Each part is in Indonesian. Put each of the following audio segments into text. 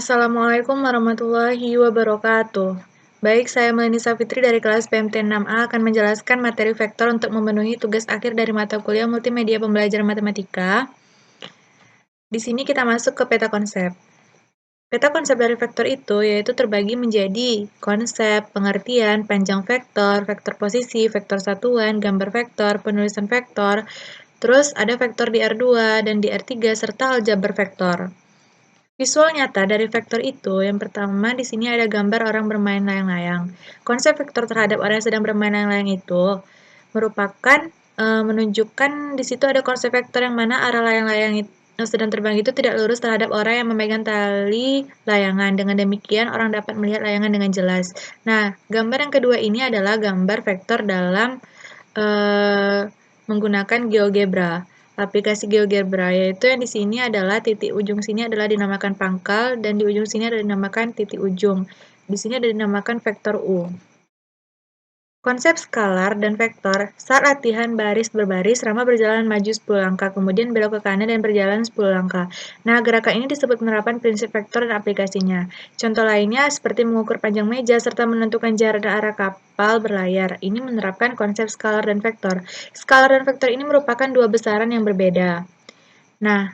Assalamualaikum warahmatullahi wabarakatuh. Baik, saya Melani Safitri dari kelas PMT 6A akan menjelaskan materi vektor untuk memenuhi tugas akhir dari mata kuliah Multimedia Pembelajaran Matematika. Di sini kita masuk ke peta konsep. Peta konsep dari vektor itu yaitu terbagi menjadi konsep, pengertian, panjang vektor, vektor posisi, vektor satuan, gambar vektor, penulisan vektor, terus ada vektor di R2 dan di R3 serta aljabar vektor. Visual nyata dari vektor itu, yang pertama di sini ada gambar orang bermain layang-layang. Konsep vektor terhadap orang yang sedang bermain layang-layang itu merupakan menunjukkan di situ ada konsep vektor yang mana arah layang-layang yang sedang terbang itu tidak lurus terhadap orang yang memegang tali layangan. Dengan demikian, orang dapat melihat layangan dengan jelas. Nah, gambar yang kedua ini adalah gambar vektor dalam menggunakan GeoGebra. Aplikasi GeoGebra yaitu yang di sini adalah titik ujung sini adalah dinamakan pangkal dan di ujung sini adalah dinamakan titik ujung. Di sini ada dinamakan vektor U. Konsep skalar dan vektor saat latihan baris berbaris, Rama berjalan maju 10 langkah, kemudian belok ke kanan dan berjalan 10 langkah. Nah, gerakan ini disebut penerapan prinsip vektor dan aplikasinya. Contoh lainnya seperti mengukur panjang meja serta menentukan jarak dan arah kapal berlayar. Ini menerapkan konsep skalar dan vektor. Skalar dan vektor ini merupakan dua besaran yang berbeda. Nah,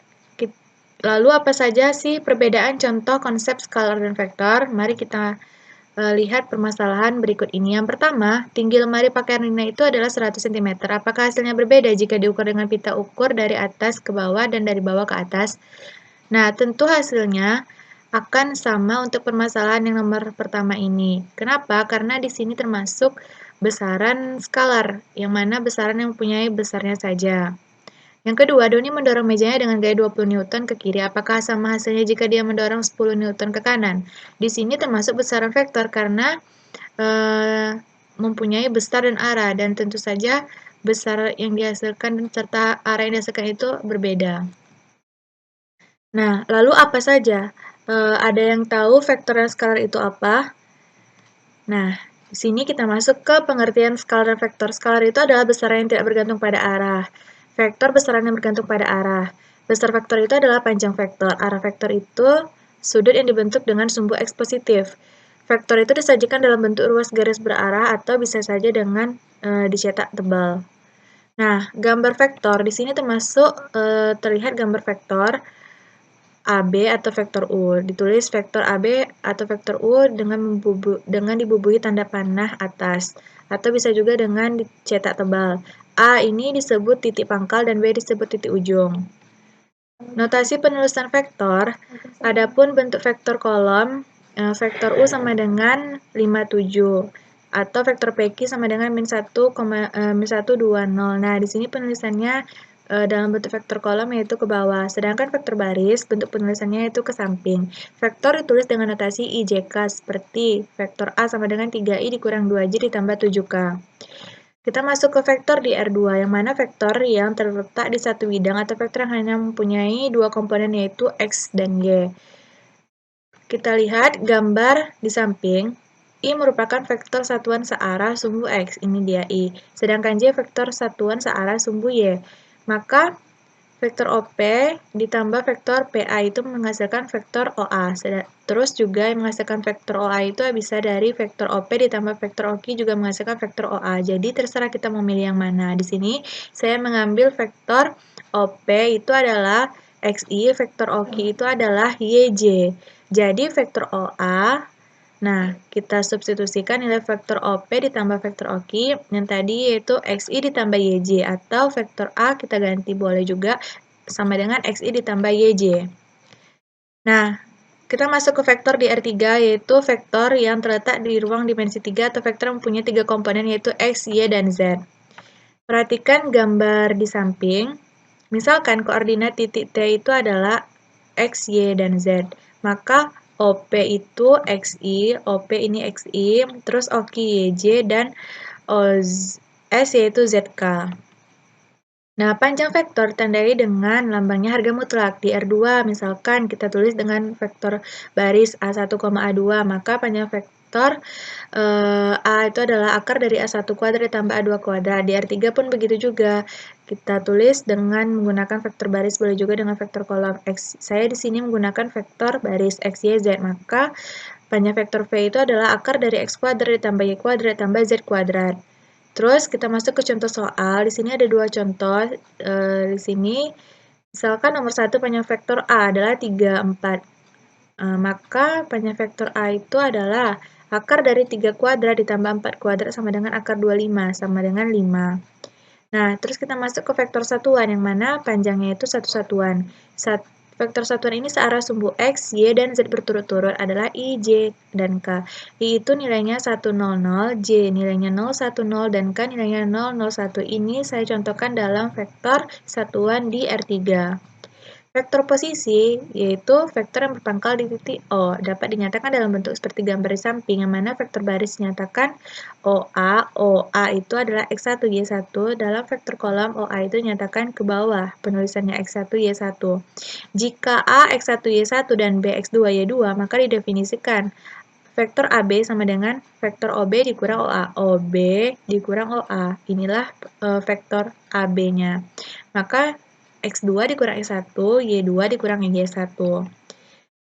lalu apa saja sih perbedaan contoh konsep skalar dan vektor? Mari kita lihat permasalahan berikut ini. Yang pertama, tinggi lemari pakaian Rina itu adalah 100 cm. Apakah hasilnya berbeda jika diukur dengan pita ukur dari atas ke bawah dan dari bawah ke atas? Nah, tentu hasilnya akan sama untuk permasalahan yang nomor pertama ini. Kenapa? Karena di sini termasuk besaran skalar, yang mana besaran yang mempunyai besarnya saja. Yang kedua, Doni mendorong mejanya dengan gaya 20 Newton ke kiri. Apakah sama hasilnya jika dia mendorong 10 Newton ke kanan? Di sini termasuk besaran vektor karena mempunyai besar dan arah, dan tentu saja besar yang dihasilkan serta arah yang dihasilkan itu berbeda. Nah, lalu apa saja? Ada yang tahu vektor dan skalar itu apa? Nah, di sini kita masuk ke pengertian skalar dan vektor. Skalar itu adalah besaran yang tidak bergantung pada arah. Vektor besaran yang bergantung pada arah. Besar vektor itu adalah panjang vektor. Arah vektor itu sudut yang dibentuk dengan sumbu X positif. Vektor itu disajikan dalam bentuk ruas garis berarah atau bisa saja dengan dicetak tebal. Nah, gambar vektor di sini termasuk terlihat gambar vektor AB atau vektor U. Ditulis vektor AB atau vektor U dengan dibubuhi tanda panah atas, atau bisa juga dengan dicetak tebal. A ini disebut titik pangkal dan B disebut titik ujung. Notasi penulisan vektor, adapun bentuk vektor kolom, vektor U sama dengan 57 atau vektor PQ sama dengan -1,-120. Nah, di sini penulisannya dalam bentuk vektor kolom yaitu ke bawah, sedangkan vektor baris bentuk penulisannya itu ke samping. Vektor ditulis dengan notasi IJK seperti vektor A sama dengan 3I dikurang 2J ditambah 7K. Kita masuk ke vektor di R2, yang mana vektor yang terletak di satu bidang atau vektor yang hanya mempunyai dua komponen yaitu X dan Y. Kita lihat gambar di samping. I merupakan vektor satuan searah sumbu X, ini dia I. Sedangkan J vektor satuan searah sumbu Y. Maka vektor OP ditambah vektor PA itu menghasilkan vektor OA. Terus juga yang menghasilkan vektor OA itu bisa dari vektor OP ditambah vektor OQ juga menghasilkan vektor OA. Jadi terserah kita mau milih yang mana. Di sini saya mengambil vektor OP itu adalah XI, vektor OQ itu adalah YJ. Jadi vektor OA, nah kita substitusikan nilai vektor OP ditambah vektor OQ yang tadi yaitu XI ditambah YJ, atau vektor A kita ganti boleh juga sama dengan XI ditambah YJ. Nah, kita masuk ke vektor di R3 yaitu vektor yang terletak di ruang dimensi 3 atau vektor yang mempunyai 3 komponen yaitu X, Y, dan Z. Perhatikan gambar di samping. Misalkan koordinat titik T itu adalah X, Y, dan Z. Maka OP itu XI, OP ini XI, terus OQ YJ, dan S yaitu ZK. Nah, panjang vektor ditandai dengan lambangnya harga mutlak. Di R2, misalkan kita tulis dengan vektor baris A1, A2, maka panjang vektor A itu adalah akar dari A1 kuadrat ditambah A2 kuadrat. Di R3 pun begitu juga. Kita tulis dengan menggunakan vektor baris, boleh juga dengan vektor kolom X. Saya di sini menggunakan vektor baris X, Y, Z. Maka panjang vektor V itu adalah akar dari X kuadrat ditambah Y kuadrat ditambah Z kuadrat. Terus kita masuk ke contoh soal. Di sini ada dua contoh. Di sini misalkan nomor 1 panjang vektor A adalah 3, 4. Maka panjang vektor A itu adalah akar dari 3 kuadrat ditambah 4 kuadrat sama dengan akar 25, sama dengan 5. Nah, terus kita masuk ke vektor satuan, yang mana panjangnya itu satu satuan. Vektor satuan ini searah sumbu X, Y, dan Z berturut-turut adalah I, J, dan K. I itu nilainya 100, J nilainya 010, dan K nilainya 001. Ini saya contohkan dalam vektor satuan di R3. Vektor posisi, yaitu vektor yang berpangkal di titik O, dapat dinyatakan dalam bentuk seperti gambar di samping, yang mana vektor baris dinyatakan OA itu adalah X1, Y1, dalam vektor kolom OA itu dinyatakan ke bawah, penulisannya X1, Y1. Jika A, X1, Y1, dan B, X2, Y2, maka didefinisikan vektor AB sama dengan vektor OB dikurang OA. OB dikurang OA. Inilah vektor AB-nya. Maka X2 dikurang X1, Y2 dikurang Y1.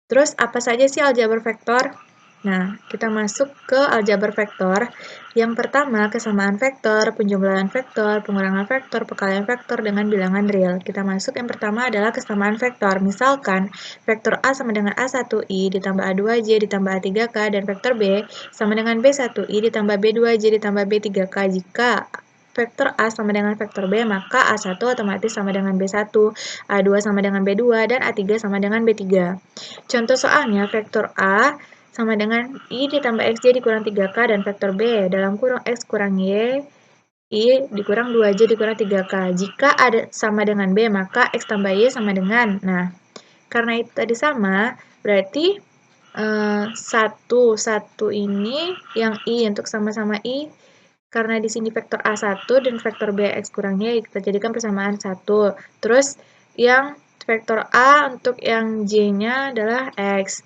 Terus apa saja sih aljabar vektor? Nah, kita masuk ke aljabar vektor. Yang pertama, kesamaan vektor, penjumlahan vektor, pengurangan vektor, perkalian vektor dengan bilangan real. Kita masuk yang pertama adalah kesamaan vektor. Misalkan, vektor A sama dengan A1I ditambah A2J ditambah A3K, dan vektor B sama dengan B1I ditambah B2J ditambah B3K. Jika vektor A sama dengan vektor B, maka A1 otomatis sama dengan B1, A2 sama dengan B2, dan A3 sama dengan B3. Contoh soalnya, vektor A sama dengan I ditambah XJ dikurang 3K, dan vektor B dalam kurung X kurang Y, I dikurang 2J dikurang 3K. Jika A sama dengan B, maka X tambah Y sama dengan. Nah, karena itu tadi sama, berarti satu ini yang I untuk sama-sama I, karena di sini vektor A1 dan vektor B X kurang Y, kita jadikan persamaan 1. Terus yang vektor A untuk yang J-nya adalah X,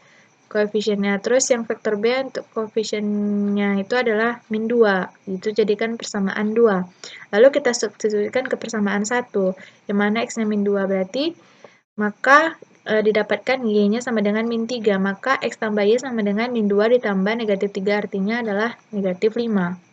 koefisiennya. Terus yang vektor B untuk koefisiennya itu adalah min 2. Itu jadikan persamaan 2. Lalu kita substitusikan ke persamaan 1, yang mana X-nya min 2. Berarti maka didapatkan Y-nya sama dengan min 3. Maka X tambah Y sama dengan min 2 ditambah negatif 3, artinya adalah negatif 5.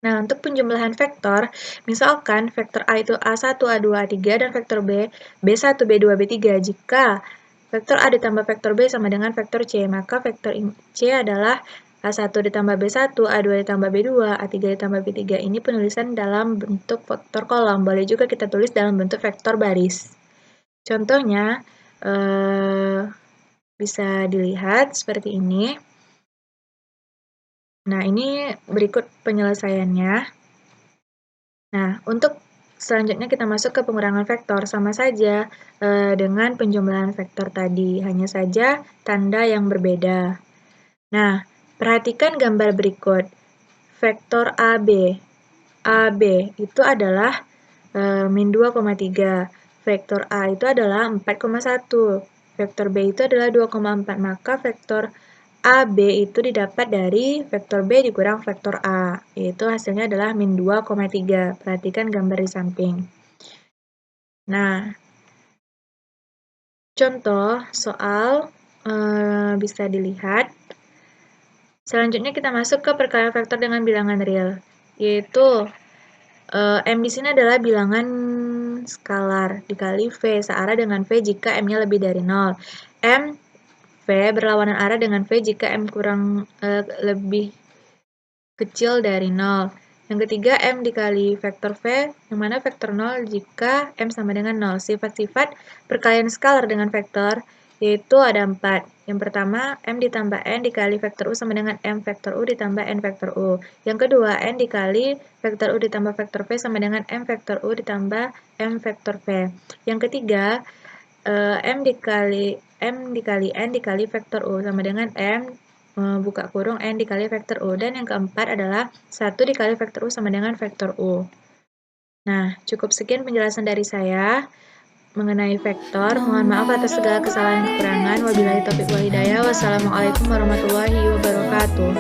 Nah, untuk penjumlahan vektor, misalkan vektor A itu A1, A2, A3, dan vektor B, B1, B2, B3. Jika vektor A ditambah vektor B sama dengan vektor C, maka vektor C adalah A1 ditambah B1, A2 ditambah B2, A3 ditambah B3. Ini penulisan dalam bentuk vektor kolom. Boleh juga kita tulis dalam bentuk vektor baris. Contohnya, bisa dilihat seperti ini. Nah, ini berikut penyelesaiannya. Nah, untuk selanjutnya kita masuk ke pengurangan vektor. Sama saja dengan penjumlahan vektor tadi, hanya saja tanda yang berbeda. Nah, perhatikan gambar berikut. Vektor AB. AB itu adalah min 2,3. Vektor A itu adalah 4,1. Vektor B itu adalah 2,4. Maka vektor AB itu didapat dari vektor B dikurang vektor A, yaitu hasilnya adalah min 2,3. Perhatikan gambar di samping. Nah, contoh soal bisa dilihat. Selanjutnya kita masuk ke perkalian vektor dengan bilangan real, yaitu M di sini adalah bilangan skalar dikali V searah dengan V jika M-nya lebih dari 0. M V berlawanan arah dengan V jika M lebih kecil dari 0. Yang ketiga, M dikali vektor V, yang mana vektor 0 jika M sama dengan 0. Sifat-sifat perkalian skalar dengan vektor, yaitu ada 4. Yang pertama, M ditambah N dikali vektor U sama dengan M vektor U ditambah N vektor U. Yang kedua, N dikali vektor U ditambah vektor V sama dengan M vektor U ditambah M vektor V. Yang ketiga, M dikali N dikali vektor U sama dengan M buka kurung N dikali vektor U. Dan yang keempat adalah 1 dikali vektor U sama dengan vektor U. Nah, cukup sekian penjelasan dari saya mengenai vektor. Mohon maaf atas segala kesalahan dan kekurangan. Wabillahi taufiq wal hidayah. Wassalamualaikum warahmatullahi wabarakatuh.